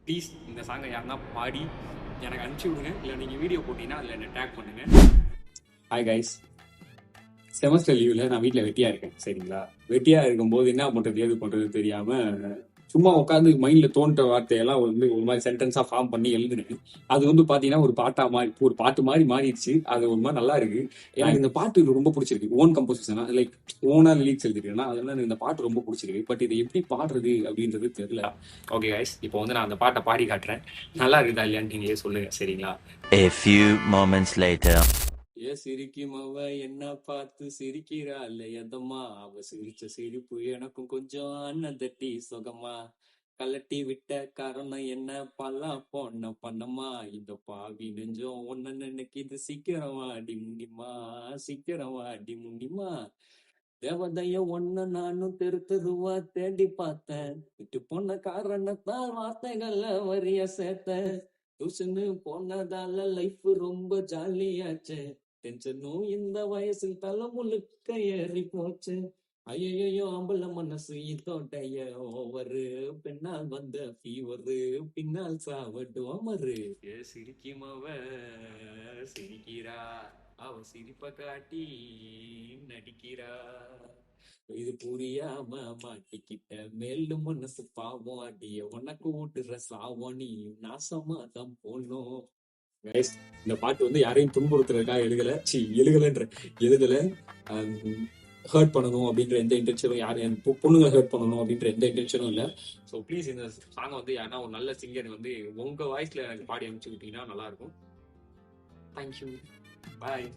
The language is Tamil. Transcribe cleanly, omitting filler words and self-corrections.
ப்ளீஸ் இந்த சாங்கை யாருன்னா பாடி எனக்கு அனுப்பிச்சி விடுங்க, இல்லை நீங்கள் வீடியோ போட்டிங்கன்னா அதில் என்ன டேக் பண்ணுங்க. ஹாய் கைஸ், செமஸ்டர் லீவில் நான் வீட்டில் வெட்டியாக இருக்கேன். சரிங்களா, வெட்டியாக இருக்கும்போது என்ன பண்ணுறது ஏது பண்ணுறது தெரியாமல் சும்மா உட்காந்து மைண்டில் தோன்ற வார்த்தையெல்லாம் ஒரு மாதிரி சென்டென்ஸாக ஃபார்ம் பண்ணி எழுதுனேன். அது பார்த்தீங்கன்னா ஒரு ஒரு பாட்டு மாதிரி மாறிடுச்சு. அது ஒரு மாதிரி நல்லா இருக்கு. எனக்கு இந்த பாட்டு ரொம்ப பிடிச்சிருக்கு. ஓன் கம்போசிஷனா, லைக் ஓனா லிரிக்ஸ் எழுதிருக்கேன்னா அதெல்லாம் எனக்கு இந்த பாட்டு ரொம்ப பிடிச்சிருக்கு. பட் இதை எப்படி பாடுறது அப்படின்றது தெரியல. ஓகே கைஸ், இப்போ நான் அந்த பாட்டை பாடி காட்டுறேன். நல்லா இருக்குதா இல்லையான்னு நீங்களே சொல்லுங்க. சரிங்களா? A few moments later. சிரிக்கும் அவ என்ன பார்த்து சிரிக்கிறா இல்லையதம்மா, அவ சிரிச்ச சிரிப்பு எனக்கும் கொஞ்சம் அண்ணன் தட்டி சுகமா, கலட்டி விட்ட காரணம் என்ன பல்லா பொண்ண பண்ணமா, இந்த பாவி நெஞ்சம் ஒன்ன நினைக்கிது சீக்கிரமா அடி முண்டிமா, சீக்கிரமா அடி முண்டிமா. தேவதைய ஒன்ன நானும் தெரு தெருவா தேடி பார்த்தேன், விட்டு போன காரணத்தால் வார்த்தைகள்ல வரிய சேர்த்தேன், டியூஷனு போனதால லைஃப் ரொம்ப ஜாலியாச்சு, டென்ஷனும் இந்த வயசில் தலை முழுக்க ஏறி போச்சு, ஐயோ அம்பல மனசு இதோடைய ஓவரு, பெண்ணால் வந்த ஃபீவரு பின்னால் சாவட்டு அமரு. சிரிக்கும் அவ சிரிக்கிறா, அவ சிரிப்ப காட்டி நடிக்கிறா, இது புரியாம மாட்டிக்கிட்ட மேலும் மனசு பாவம், அடிய உனக்கு ஊட்டுற சாவம், நீ நாசமா தான் போனோம். இந்த பாட்டு யாரையும் துன்புறுத்துறதுக்காக எழுதல. ஹர்ட் பண்ணணும் அப்படின்ற எந்த இன்டென்ஷனும், யாரும் பொண்ணுங்களை ஹர்ட் பண்ணணும் அப்படின்ற எந்த இன்டென்ஷனும் இல்லை. ஸோ ப்ளீஸ் இந்த சாங்கை யாருன்னா ஒரு நல்ல சிங்கர் உங்க வாய்ஸ்ல எனக்கு பாடி அனுப்பிச்சு விட்டீங்கன்னா நல்லா இருக்கும். தேங்க்யூ, பாய்.